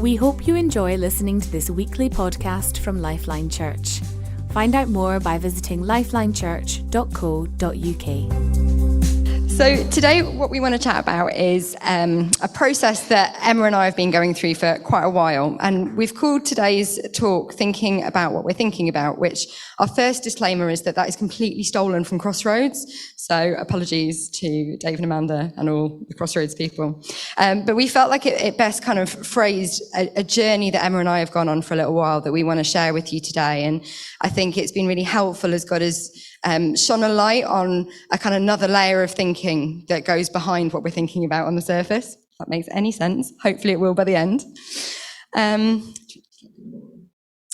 We hope you enjoy listening to this weekly podcast from Lifeline Church. Find out more by visiting lifelinechurch.co.uk. So today what we want to chat about is a process that Emma and I have been going through for quite a while, and we've called today's talk Thinking About What We're Thinking About, which our first disclaimer is that is completely stolen from Crossroads, so apologies to Dave and Amanda and all the Crossroads people. But we felt like it best kind of phrased a journey that Emma and I have gone on for a little while that we want to share with you today, and I think it's been really helpful as God has shone a light on a kind of another layer of thinking that goes behind what we're thinking about on the surface. If that makes any sense. Hopefully it will by the end.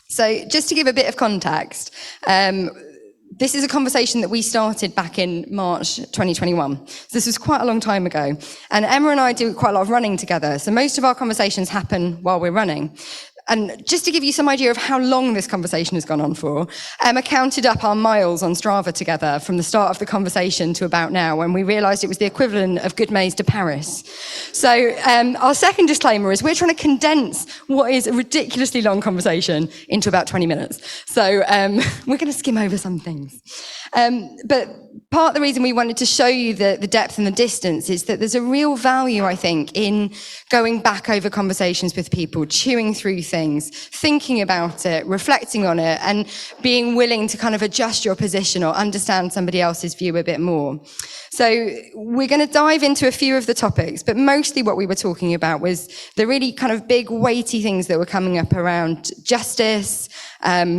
So just to give a bit of context, this is a conversation that we started back in March 2021. So this was quite a long time ago. And Emma and I do quite a lot of running together. So most of our conversations happen while we're running. And just to give you some idea of how long this conversation has gone on for, Emma counted up our miles on Strava together from the start of the conversation to about now, when we realised it was the equivalent of Goodmayes to Paris. So our second disclaimer is we're trying to condense what is a ridiculously long conversation into about 20 minutes. So we're going to skim over some things. But part of the reason we wanted to show you the depth and the distance is that there's a real value, I think, in going back over conversations with people, chewing through things, thinking about it, reflecting on it, and being willing to kind of adjust your position or understand somebody else's view a bit more. So we're going to dive into a few of the topics, but mostly what we were talking about was the really kind of big, weighty things that were coming up around justice,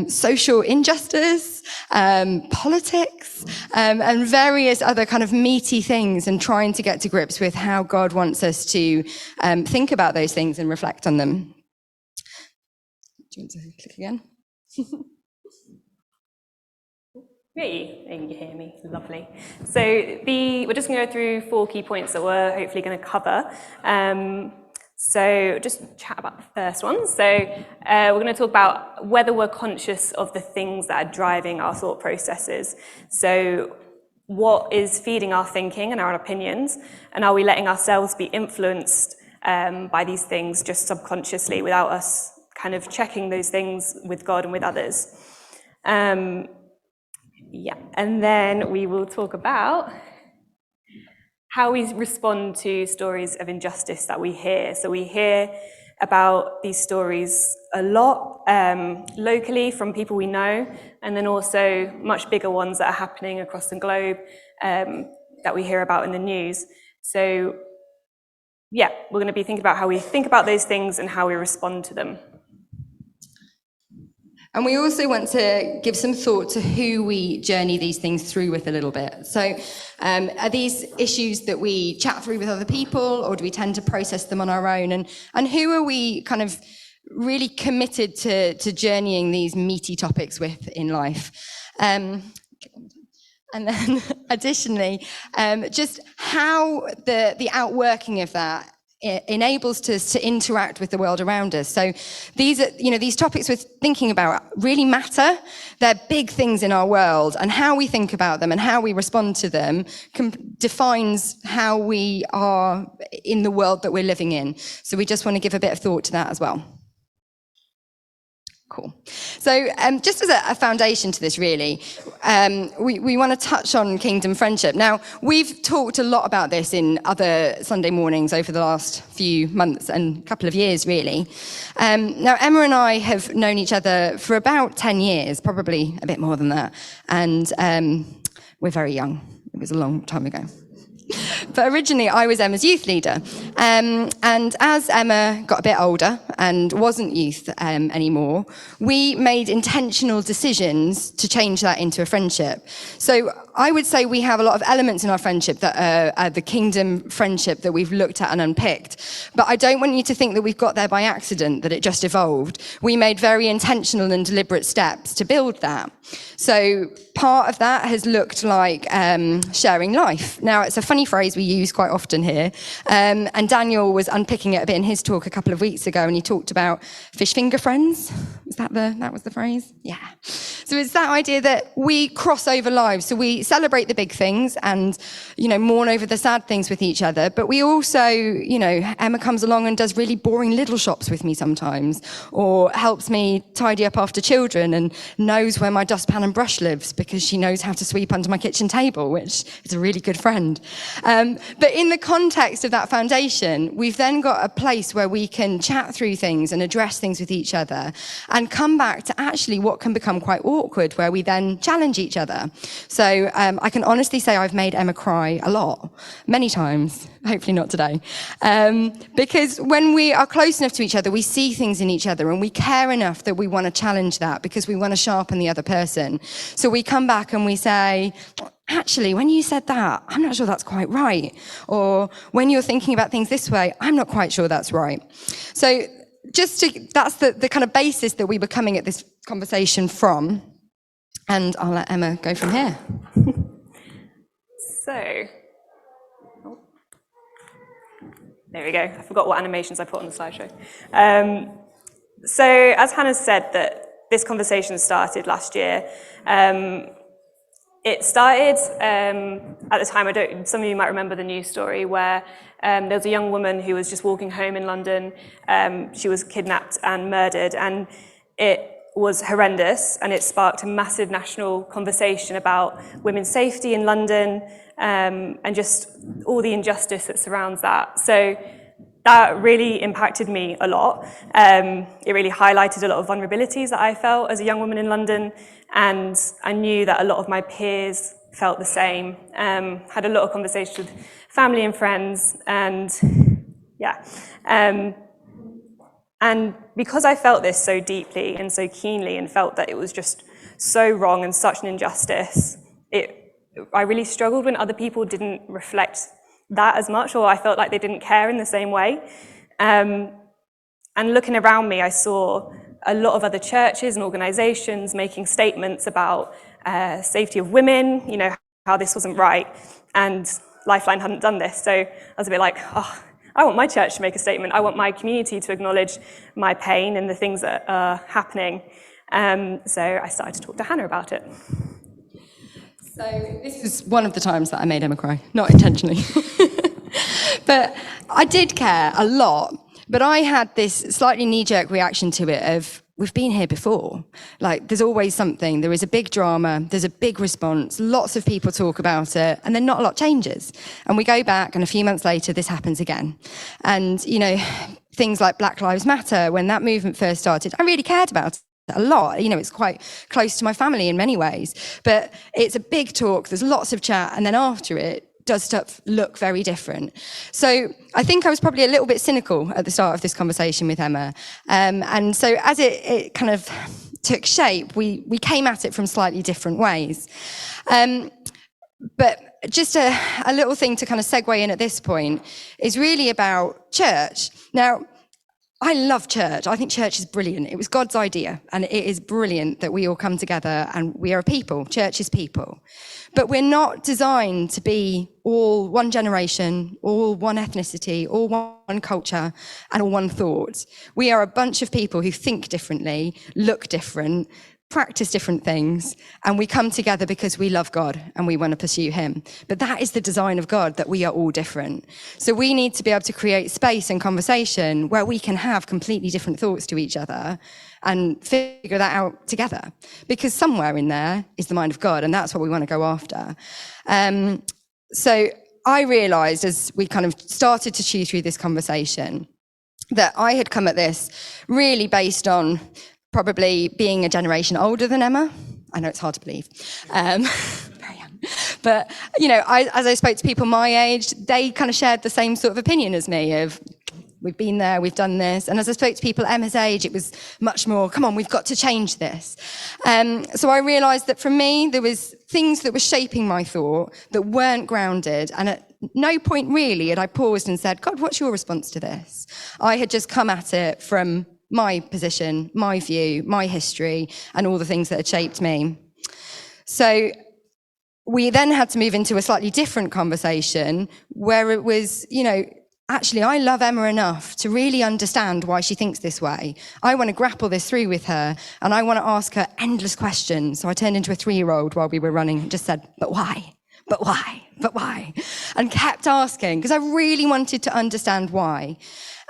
social injustice, politics, and various other kind of meaty things, and trying to get to grips with how God wants us to think about those things and reflect on them. Do you want to click again? Great, you hear me, lovely. So we're just going to go through 4 key points that we're hopefully going to cover. So just chat about the first one. So we're going to talk about whether we're conscious of the things that are driving our thought processes. So what is feeding our thinking and our opinions, and are we letting ourselves be influenced by these things just subconsciously without us kind of checking those things with God and with others? And then we will talk about how we respond to stories of injustice that we hear. So we hear about these stories a lot locally from people we know, and then also much bigger ones that are happening across the globe that we hear about in the news. So we're going to be thinking about how we think about those things and how we respond to them. And we also want to give some thought to who we journey these things through with a little bit. So are these issues that we chat through with other people, or do we tend to process them on our own? And who are we kind of really committed to journeying these meaty topics with in life? And then additionally, just how the outworking of that it enables us to interact with the world around us. So these topics we're thinking about really matter. They're big things in our world, and how we think about them and how we respond to them defines how we are in the world that we're living in. So we just want to give a bit of thought to that as well. Cool. So just as a foundation to this, really, we want to touch on kingdom friendship. Now, we've talked a lot about this in other Sunday mornings over the last few months and couple of years, really. Now, Emma and I have known each other for about 10 years, probably a bit more than that. And we're very young. It was a long time ago. But originally, I was Emma's youth leader. And as Emma got a bit older and wasn't youth anymore, we made intentional decisions to change that into a friendship. So I would say we have a lot of elements in our friendship that are the kingdom friendship that we've looked at and unpicked. But I don't want you to think that we've got there by accident, that it just evolved. We made very intentional and deliberate steps to build that. So part of that has looked like sharing life. Now, it's a funny phrase we use quite often here. And Daniel was unpicking it a bit in his talk a couple of weeks ago, and he talked about fish finger friends. That was the phrase? Yeah. So it's that idea that we cross over lives. So we celebrate the big things and, mourn over the sad things with each other. But we also, Emma comes along and does really boring little shops with me sometimes, or helps me tidy up after children and knows where my dustpan and brush lives because she knows how to sweep under my kitchen table, which is a really good friend. But in the context of that foundation, we've then got a place where we can chat through things and address things with each other and come back to actually what can become quite awkward, where we then challenge each other. So I can honestly say I've made Emma cry a lot, many times, hopefully not today. Because when we are close enough to each other, we see things in each other and we care enough that we want to challenge that because we want to sharpen the other person. So we come back and we say, actually, when you said that, I'm not sure that's quite right. Or when you're thinking about things this way, I'm not quite sure that's right. So that's the kind of basis that we were coming at this conversation from. And I'll let Emma go from here. So, there we go. I forgot what animations I put on the slideshow. So as Hannah said, that this conversation started last year. It started at the time, some of you might remember the news story where there was a young woman who was just walking home in London. She was kidnapped and murdered, and it was horrendous, and it sparked a massive national conversation about women's safety in London, and just all the injustice that surrounds that. So that really impacted me a lot. It really highlighted a lot of vulnerabilities that I felt as a young woman in London, and I knew that a lot of my peers felt the same. Had a lot of conversations with family and friends, and and because I felt this so deeply and so keenly and felt that it was just so wrong and such an injustice, I really struggled when other people didn't reflect that as much, or I felt like they didn't care in the same way. And looking around me, I saw a lot of other churches and organizations making statements about safety of women, how this wasn't right, and Lifeline hadn't done this. So I was a bit like, I want my church to make a statement. I want my community to acknowledge my pain and the things that are happening. So I started to talk to Hannah about it. So this was one of the times that I made Emma cry, not intentionally. But I did care a lot, but I had this slightly knee-jerk reaction to it of, we've been here before. Like, there's always something. There is a big drama. There's a big response. Lots of people talk about it, and then not a lot changes. And we go back, and a few months later, this happens again. And, things like Black Lives Matter, when that movement first started, I really cared about it a lot. It's quite close to my family in many ways. But it's a big talk. There's lots of chat. And then after it, does stuff look very different. So I think I was probably a little bit cynical at the start of this conversation with Emma. And so as it kind of took shape, we came at it from slightly different ways. But just a little thing to kind of segue in at this point is really about church. Now, I love church. I think church is brilliant. It was God's idea, and it is brilliant that we all come together and we are a people. Church is people. But we're not designed to be all one generation, all one ethnicity, all one culture, and all one thought. We are a bunch of people who think differently, look different, practice different things, and we come together because we love God and we want to pursue him. But that is the design of God, that we are all different. So we need to be able to create space and conversation where we can have completely different thoughts to each other and figure that out together, because somewhere in there is the mind of God, and that's what we want to go after. So I realized as we kind of started to chew through this conversation that I had come at this really based on probably being a generation older than Emma. I know it's hard to believe. Very young. But, as I spoke to people my age, they kind of shared the same sort of opinion as me of, we've been there, we've done this. And as I spoke to people Emma's age, it was much more, come on, we've got to change this. So I realised that for me, there was things that were shaping my thought that weren't grounded. And at no point really had I paused and said, God, what's your response to this? I had just come at it from my position, my view, my history, and all the things that had shaped me. So we then had to move into a slightly different conversation where it was, actually, I love Emma enough to really understand why she thinks this way. I want to grapple this through with her, and I want to ask her endless questions. So I turned into a 3-year-old while we were running and just said, but why? But why? But why? And kept asking, because I really wanted to understand why.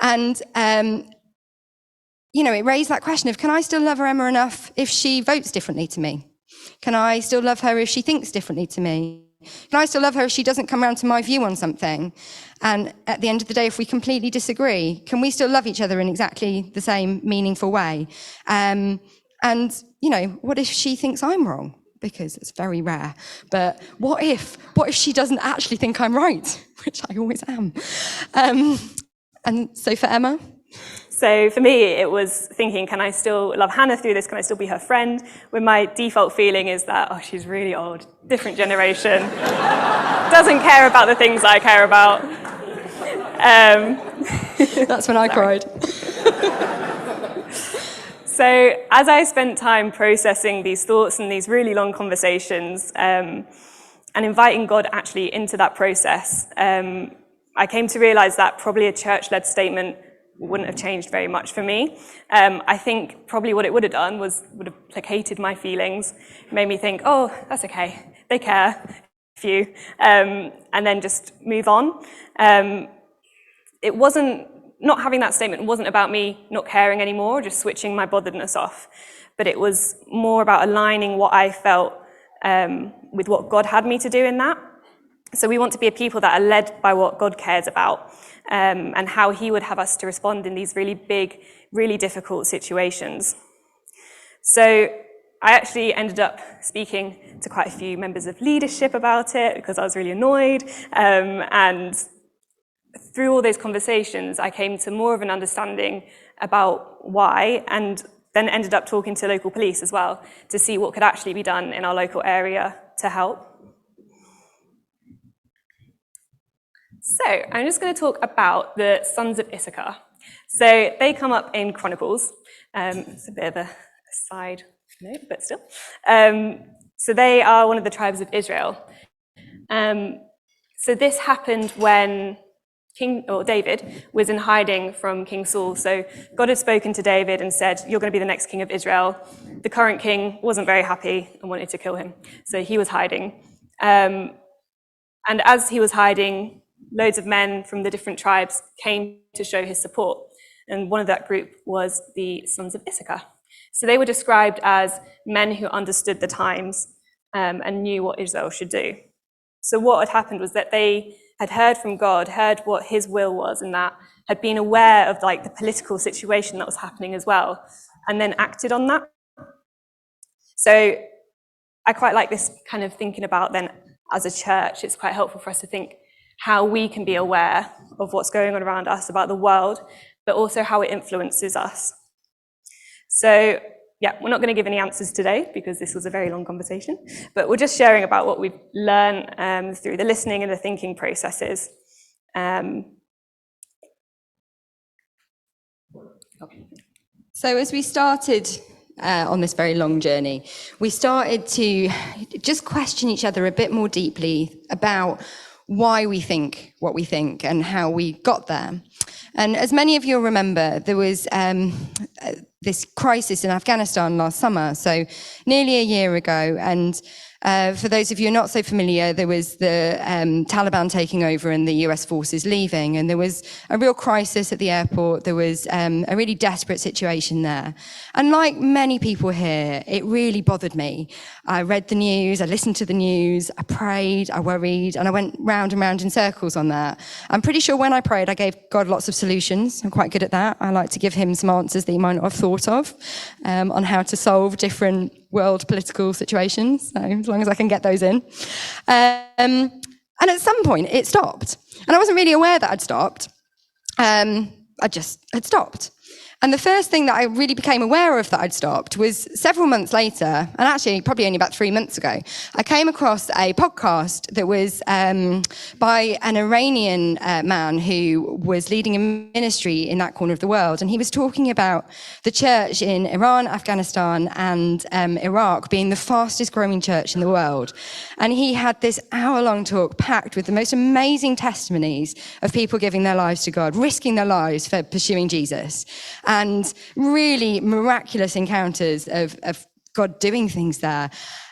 And, it raised that question of, can I still love Emma enough if she votes differently to me? Can I still love her if she thinks differently to me? Can I still love her if she doesn't come around to my view on something? And at the end of the day, if we completely disagree, can we still love each other in exactly the same meaningful way? And, what if she thinks I'm wrong? Because it's very rare. But what if she doesn't actually think I'm right? Which I always am. And so for Emma? So for me, it was thinking, can I still love Hannah through this? Can I still be her friend? When my default feeling is that, she's really old, different generation, doesn't care about the things I care about. That's when I cried. So as I spent time processing these thoughts and these really long conversations, and inviting God actually into that process, I came to realize that probably a church-led statement wouldn't have changed very much for me. I think probably what it would have done would have placated my feelings, made me think, that's okay, they care, few, and then just move on. It wasn't, not having that statement wasn't about me not caring anymore, just switching my botheredness off, but it was more about aligning what I felt with what God had me to do in that. So we want to be a people that are led by what God cares about, and how he would have us to respond in these really big, really difficult situations. So I actually ended up speaking to quite a few members of leadership about it because I was really annoyed. And through all those conversations, I came to more of an understanding about why, and then ended up talking to local police as well to see what could actually be done in our local area to help. So I'm just going to talk about the sons of Issachar. So they come up in Chronicles. It's a bit of a side note, but still. So they are one of the tribes of Israel. So this happened when David was in hiding from King Saul. So God had spoken to David and said, you're going to be the next king of Israel. The current king wasn't very happy and wanted to kill him. So he was hiding. And as he was hiding, loads of men from the different tribes came to show his support. And one of that group was the sons of Issachar. So they were described as men who understood the times and knew what Israel should do. So what had happened was that they had heard from God, heard what his will was, and that had been aware of the political situation that was happening as well, and then acted on that. So I quite like this kind of thinking about then as a church. It's quite helpful for us to think how we can be aware of what's going on around us, about the world, but also how it influences us. So, we're not going to give any answers today because this was a very long conversation, but we're just sharing about what we've learned through the listening and the thinking processes. So as we started on this very long journey, we started to just question each other a bit more deeply about why we think what we think and how we got there. And as many of you will remember, there was this crisis in Afghanistan last summer, so nearly a year ago. And for those of you not so familiar, there was the Taliban taking over and the US forces leaving. And there was a real crisis at the airport. There was a really desperate situation there. And like many people here, it really bothered me. I read the news, I listened to the news, I prayed, I worried, and I went round and round in circles on that. I'm pretty sure when I prayed, I gave God lots of solutions. I'm quite good at that. I like to give him some answers that he might not have thought of on how to solve different world political situations, so as long as I can get those in. And at some point, it stopped. And I wasn't really aware that I'd stopped. I just had stopped. And the first thing that I really became aware of that I'd stopped was several months later, and actually probably only about 3 months ago, I came across a podcast that was by an Iranian man who was leading a ministry in that corner of the world. And he was talking about the church in Iran, Afghanistan, and Iraq being the fastest growing church in the world. And he had this hour-long talk packed with the most amazing testimonies of people giving their lives to God, risking their lives for pursuing Jesus, and really miraculous encounters of God doing things there.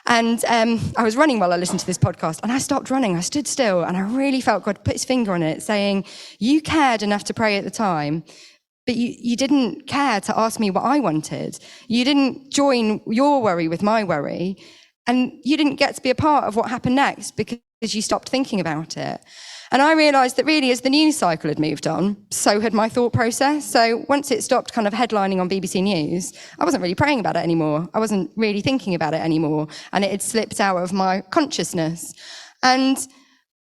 And I was running while I listened to this podcast, and I stopped running. I stood still, and I really felt God put his finger on it, saying, you cared enough to pray at the time, but you didn't care to ask me what I wanted. You didn't join your worry with my worry, and you didn't get to be a part of what happened next because you stopped thinking about it. And I realised that really as the news cycle had moved on, so had my thought process. So once it stopped kind of headlining on BBC News, I wasn't really praying about it anymore. I wasn't really thinking about it anymore. And it had slipped out of my consciousness. And,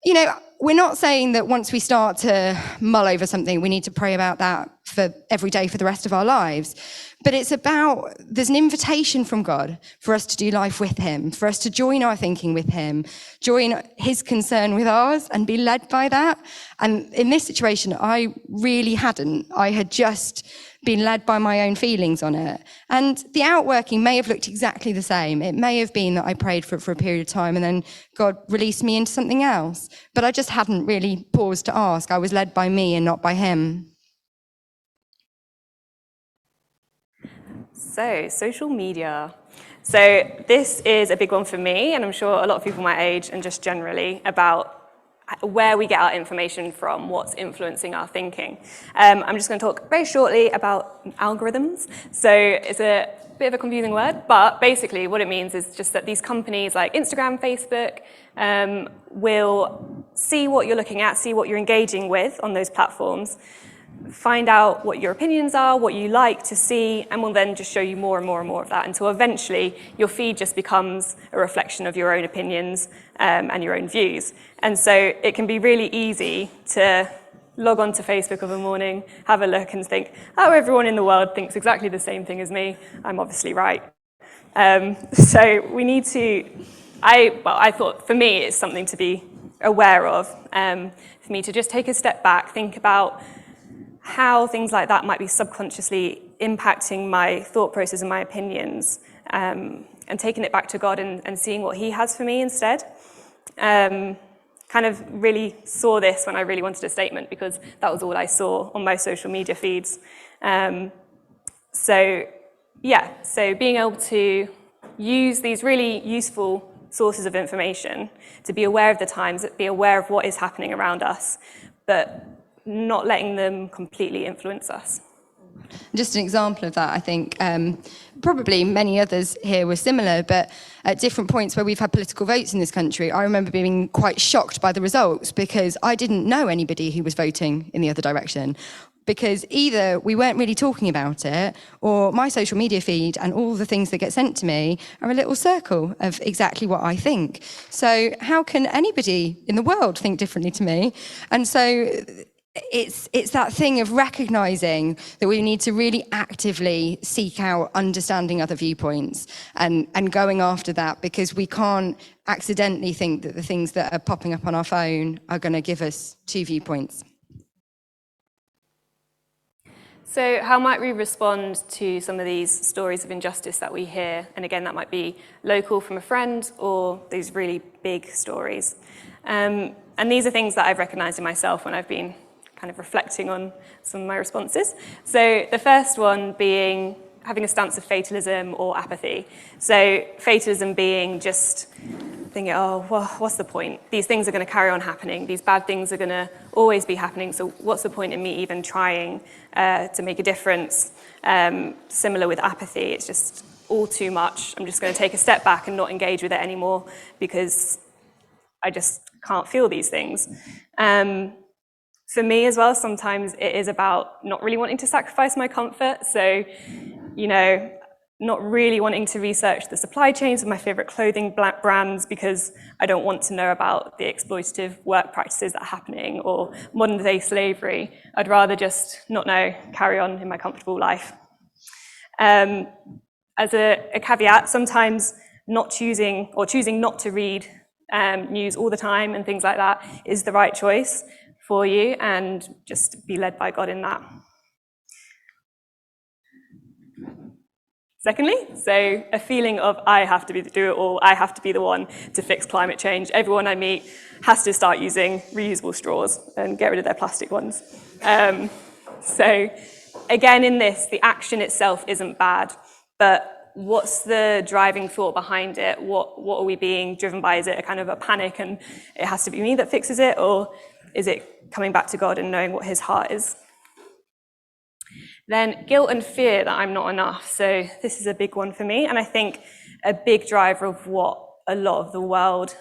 you know, we're not saying that once we start to mull over something, we need to pray about that for every day for the rest of our lives. But it's about, there's an invitation from God for us to do life with him, for us to join our thinking with him, join his concern with ours and be led by that. And in this situation, I really hadn't. I had just been led by my own feelings on it. And the outworking may have looked exactly the same. It may have been that I prayed for it for a period of time and then God released me into something else. But I just hadn't really paused to ask. I was led by me and not by him. So, social media. So this is a big one for me, and I'm sure a lot of people my age and just generally, about where we get our information from, what's influencing our thinking. I'm just going to talk very shortly about algorithms. So it's a bit of a confusing word, but basically what it means is just that these companies like Instagram, Facebook, will see what you're looking at, see what you're engaging with on those platforms, find out what your opinions are, what you like to see, and will then just show you more and more and more of that until eventually your feed just becomes a reflection of your own opinions and your own views. And so it can be really easy to log on to Facebook of a morning, have a look and think, oh, everyone in the world thinks exactly the same thing as me. I'm obviously right. So we need to, I thought for me it's something to be aware of, for me to just take a step back, think about how things like that might be subconsciously impacting my thought process and my opinions, and taking it back to God and seeing what he has for me instead. Kind of really saw this when I really wanted a statement because that was all I saw on my social media feeds. So being able to use these really useful sources of information to be aware of the times, be aware of what is happening around us, but not letting them completely influence us. Just an example of that, I think, probably many others here were similar, but at different points where we've had political votes in this country, I remember being quite shocked by the results because I didn't know anybody who was voting in the other direction. Because either we weren't really talking about it, or my social media feed and all the things that get sent to me are a little circle of exactly what I think. So how can anybody in the world think differently to me? And so it's that thing of recognizing that we need to really actively seek out understanding other viewpoints and going after that, because we can't accidentally think that the things that are popping up on our phone are going to give us two viewpoints. So how might we respond to some of these stories of injustice that we hear? And again, that might be local from a friend or these really big stories. And these are things that I've recognized in myself when I've been kind of reflecting on some of my responses. So the first one being having a stance of fatalism or apathy. So fatalism being just thinking, oh, well, what's the point? These things are going to carry on happening. These bad things are going to always be happening. So what's the point in me even trying to make a difference? Similar with apathy, it's just all too much. I'm just going to take a step back and not engage with it anymore because I just can't feel these things. For me as well, sometimes it is about not really wanting to sacrifice my comfort. So, not really wanting to research the supply chains of my favorite clothing brands because I don't want to know about the exploitative work practices that are happening or modern day slavery. I'd rather just not know, carry on in my comfortable life. As a caveat, sometimes not choosing not to read news all the time and things like that is the right choice for you, and just be led by God in that. Secondly, so a feeling of I have to do it all, I have to be the one to fix climate change. Everyone I meet has to start using reusable straws and get rid of their plastic ones. So again, in this, the action itself isn't bad, but what's the driving thought behind it? What are we being driven by? Is it a kind of a panic and it has to be me that fixes it? Or is it coming back to God and knowing what his heart is? Then guilt and fear that I'm not enough. So this is a big one for me. And I think a big driver of what a lot of the world,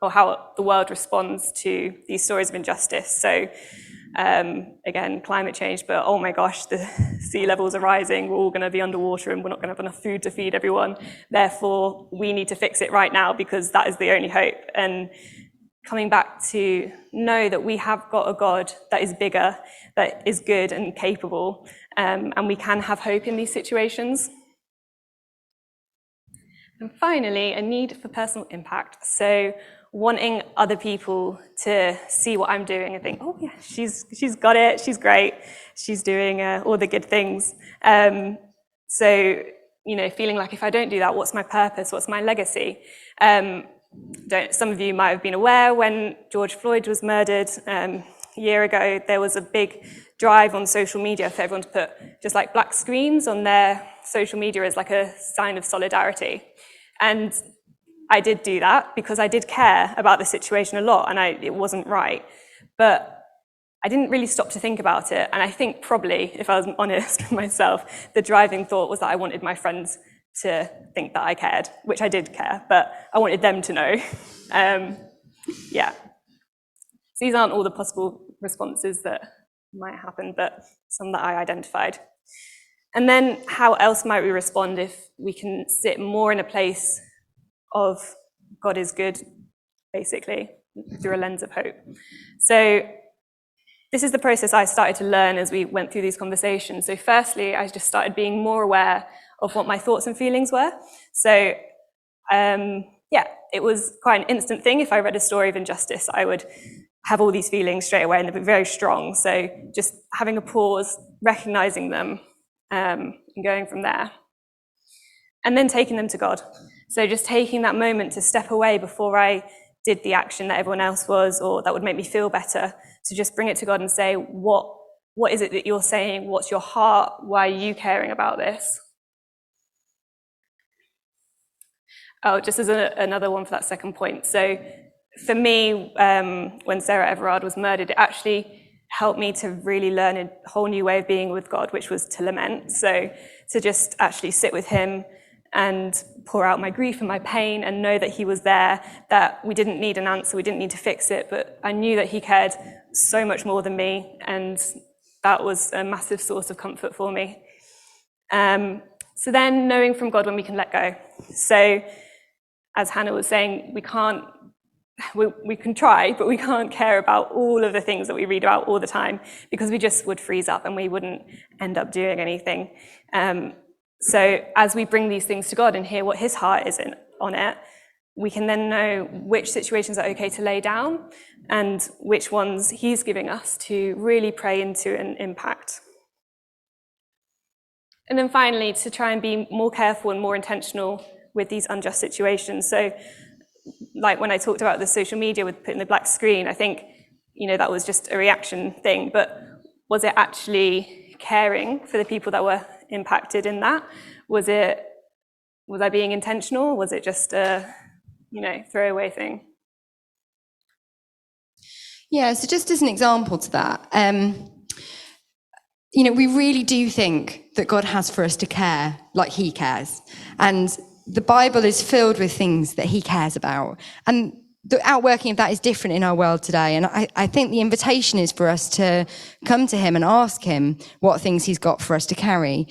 or how the world responds to these stories of injustice. So again, climate change, but oh my gosh, the sea levels are rising, we're all going to be underwater and we're not going to have enough food to feed everyone. Therefore, we need to fix it right now because that is the only hope. And coming back to know that we have got a God that is bigger, that is good and capable, and we can have hope in these situations. And finally, a need for personal impact. So wanting other people to see what I'm doing and think, oh yeah, she's got it, she's great, she's doing all the good things. So, feeling like if I don't do that, what's my purpose, what's my legacy? Some of you might have been aware when George Floyd was murdered a year ago, there was a big drive on social media for everyone to put just like black screens on their social media as like a sign of solidarity. And I did do that because I did care about the situation a lot and it wasn't right. But I didn't really stop to think about it. And I think probably, if I was honest with myself, the driving thought was that I wanted my friends to think that I cared, which I did care, but I wanted them to know. Yeah. So these aren't all the possible responses that might happen, but some that I identified. And then how else might we respond if we can sit more in a place of God is good, basically, through a lens of hope. So this is the process I started to learn as we went through these conversations. So firstly, I just started being more aware of what my thoughts and feelings were. So it was quite an instant thing. If I read a story of injustice, I would have all these feelings straight away and they'd be very strong. So just having a pause, recognizing them, and going from there. And then taking them to God. So just taking that moment to step away before I did the action that everyone else was, or that would make me feel better, to just bring it to God and say, what is it that you're saying? What's your heart? Why are you caring about this? Oh, just as another one for that second point. So for me, when Sarah Everard was murdered, it actually helped me to really learn a whole new way of being with God, which was to lament. So to just actually sit with him and pour out my grief and my pain and know that he was there, that we didn't need an answer, we didn't need to fix it, but I knew that he cared so much more than me, and that was a massive source of comfort for me. So then knowing from God when we can let go. So as Hannah was saying, we can try, but we can't care about all of the things that we read about all the time, because we just would freeze up and we wouldn't end up doing anything. So as we bring these things to God and hear what his heart is on it, we can then know which situations are okay to lay down and which ones he's giving us to really pray into and impact. And then finally, to try and be more careful and more intentional with these unjust situations. So like when I talked about the social media with putting the black screen, I think, that was just a reaction thing, but was it actually caring for the people that were impacted in that? Was I being intentional? Was it just a, throwaway thing? Yeah, so just as an example to that, we really do think that God has for us to care like he cares. And the Bible is filled with things that he cares about. And the outworking of that is different in our world today. And I think the invitation is for us to come to him and ask him what things he's got for us to carry.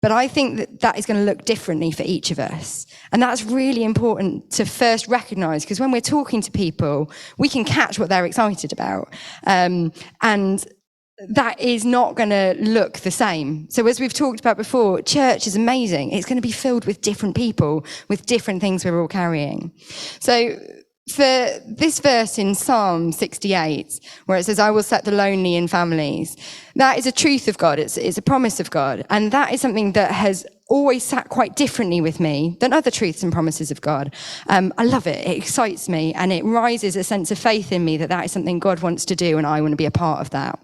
But I think that that is going to look differently for each of us. And that's really important to first recognize, because when we're talking to people, we can catch what they're excited about. And that is not going to look the same. So as we've talked about before, church is amazing. It's going to be filled with different people, with different things we're all carrying. So for this verse in Psalm 68, where it says, I will set the lonely in families, that is a truth of God. It's a promise of God. And that is something that has always sat quite differently with me than other truths and promises of God. I love it. It excites me, and it rises a sense of faith in me that that is something God wants to do, and I want to be a part of that.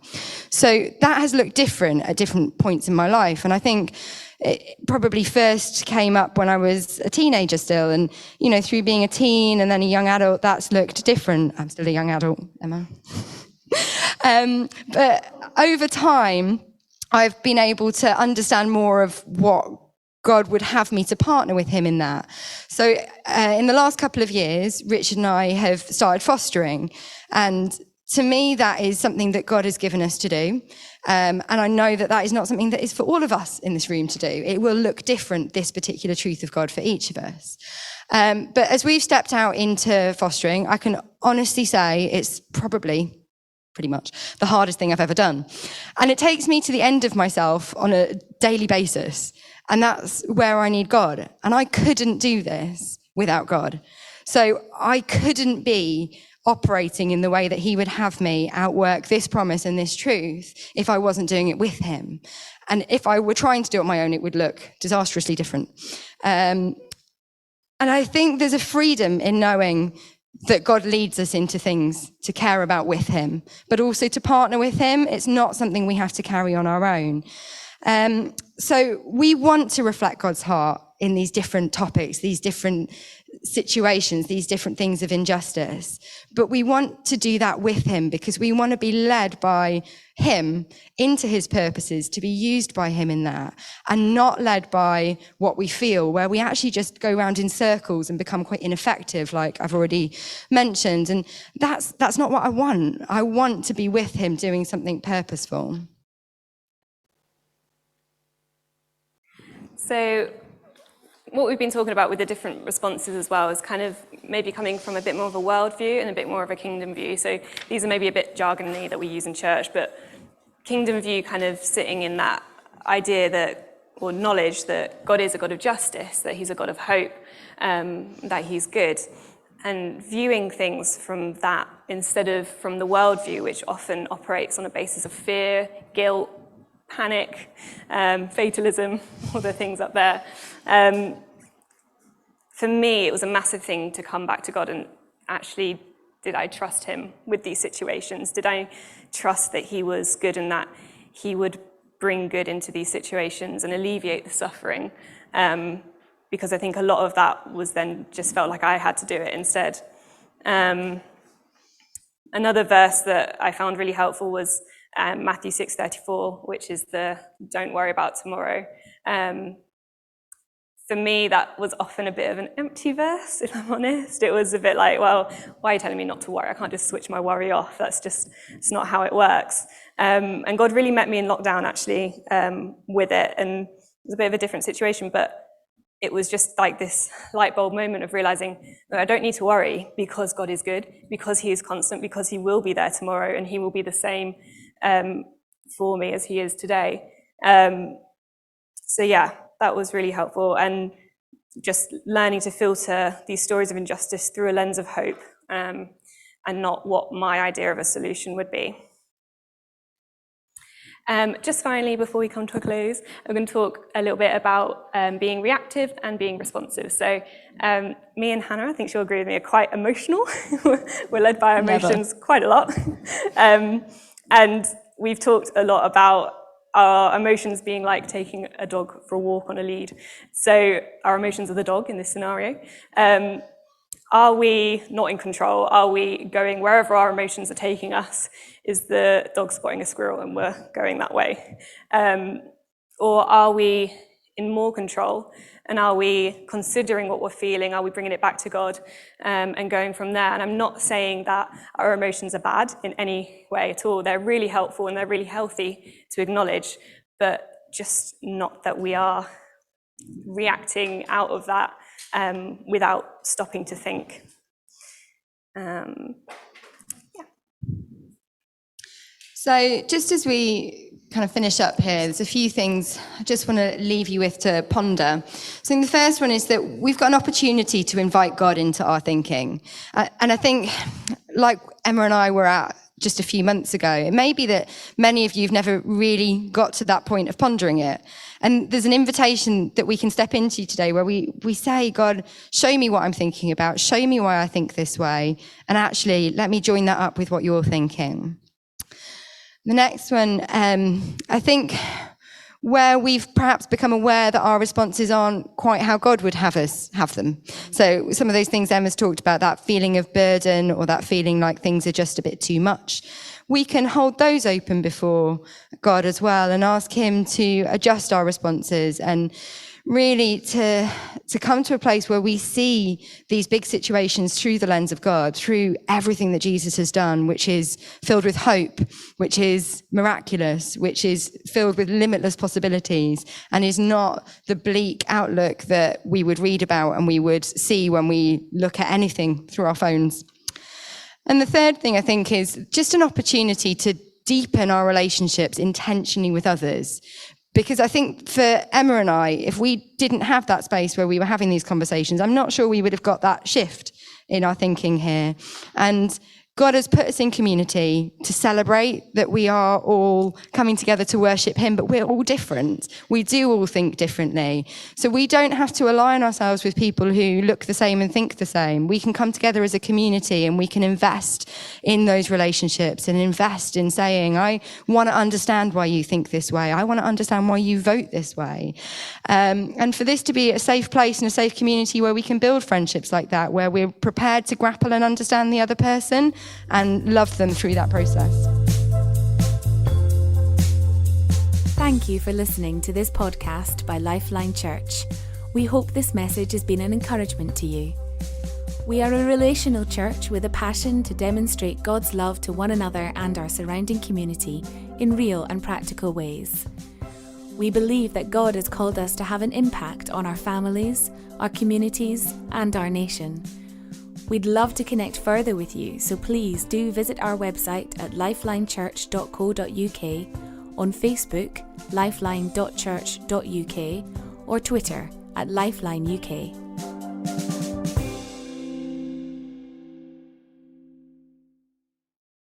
So that has looked different at different points in my life. And I think it probably first came up when I was a teenager still. And, you know, through being a teen and then a young adult, that's looked different. I'm still a young adult, Emma. But over time, I've been able to understand more of what God would have me to partner with him in that. So in the last couple of years, Richard and I have started fostering. And to me, that is something that God has given us to do. And I know that that is not something that is for all of us in this room to do. It will look different, this particular truth of God, for each of us. But as we've stepped out into fostering, I can honestly say it's probably pretty much the hardest thing I've ever done. And it takes me to the end of myself on a daily basis. And that's where I need God. And I couldn't do this without God. So I couldn't be operating in the way that he would have me outwork this promise and this truth if I wasn't doing it with him. And if I were trying to do it on my own, it would look disastrously different. And I think there's a freedom in knowing that God leads us into things to care about with him, but also to partner with him. It's not something we have to carry on our own. So we want to reflect God's heart in these different topics, these different situations, these different things of injustice. But we want to do that with him because we want to be led by him into his purposes, to be used by him in that, and not led by what we feel, where we actually just go around in circles and become quite ineffective, like I've already mentioned. And that's not what I want. I want to be with him doing something purposeful. So what we've been talking about with the different responses as well is kind of maybe coming from a bit more of a world view and a bit more of a kingdom view. So these are maybe a bit jargony that we use in church, but kingdom view kind of sitting in that idea that, or knowledge that God is a God of justice, that he's a God of hope, that he's good. And viewing things from that instead of from the world view, which often operates on a basis of fear, guilt, panic, fatalism, all the things up there. For me, it was a massive thing to come back to God and actually, did I trust him with these situations? Did I trust that he was good and that he would bring good into these situations and alleviate the suffering? Because I think a lot of that was then just felt like I had to do it instead. Another verse that I found really helpful was Matthew 6:34, which is the don't worry about tomorrow. For me, that was often a bit of an empty verse, if I'm honest. It was a bit like, well, why are you telling me not to worry? I can't just switch my worry off. It's not how it works. And God really met me in lockdown, actually, with it. And it was a bit of a different situation, but it was just like this light bulb moment of realizing that I don't need to worry because God is good, because he is constant, because he will be there tomorrow, and he will be the same for me as he is today. So yeah, that was really helpful. And just learning to filter these stories of injustice through a lens of hope, and not what my idea of a solution would be. Just finally, before we come to a close, I'm going to talk a little bit about being reactive and being responsive. So me and Hannah, I think she'll agree with me, are quite emotional. We're led by our emotions quite a lot. And we've talked a lot about our emotions being like taking a dog for a walk on a lead. So our emotions are the dog in this scenario. Are we not in control? Are we going wherever our emotions are taking us? Is the dog spotting a squirrel and we're going that way? Or are we in more control? And are we considering what we're feeling? Are we bringing it back to God and going from there? And I'm not saying that our emotions are bad in any way at all. They're really helpful and they're really healthy to acknowledge. But just not that we are reacting out of that without stopping to think. So just as we kind of finish up here, there's a few things I just want to leave you with to ponder. So the first one is that we've got an opportunity to invite God into our thinking. And I think, like Emma and I were at just a few months ago, it may be that many of you have never really got to that point of pondering it. And there's an invitation that we can step into today where we say, God, show me what I'm thinking about, show me why I think this way, and actually let me join that up with what you're thinking. The next one, I think where we've perhaps become aware that our responses aren't quite how God would have us have them. So some of those things Emma's talked about, that feeling of burden or that feeling like things are just a bit too much. We can hold those open before God as well and ask him to adjust our responses and really to come to a place where we see these big situations through the lens of God, through everything that Jesus has done, which is filled with hope, which is miraculous, which is filled with limitless possibilities, and is not the bleak outlook that we would read about and we would see when we look at anything through our phones. And the third thing, I think, is just an opportunity to deepen our relationships intentionally with others. Because I think for Emma and I, if we didn't have that space where we were having these conversations, I'm not sure we would have got that shift in our thinking here. And God has put us in community to celebrate that we are all coming together to worship him, but we're all different. We do all think differently. So we don't have to align ourselves with people who look the same and think the same. We can come together as a community and we can invest in those relationships and invest in saying, I want to understand why you think this way. I want to understand why you vote this way. And for this to be a safe place and a safe community where we can build friendships like that, where we're prepared to grapple and understand the other person and love them through that process. Thank you for listening to this podcast by Lifeline Church. We hope this message has been an encouragement to you. We are a relational church with a passion to demonstrate God's love to one another and our surrounding community in real and practical ways. We believe that God has called us to have an impact on our families, our communities, and our nation. We'd love to connect further with you, so please do visit our website at lifelinechurch.co.uk, on Facebook, lifeline.church.uk, or Twitter at LifelineUK.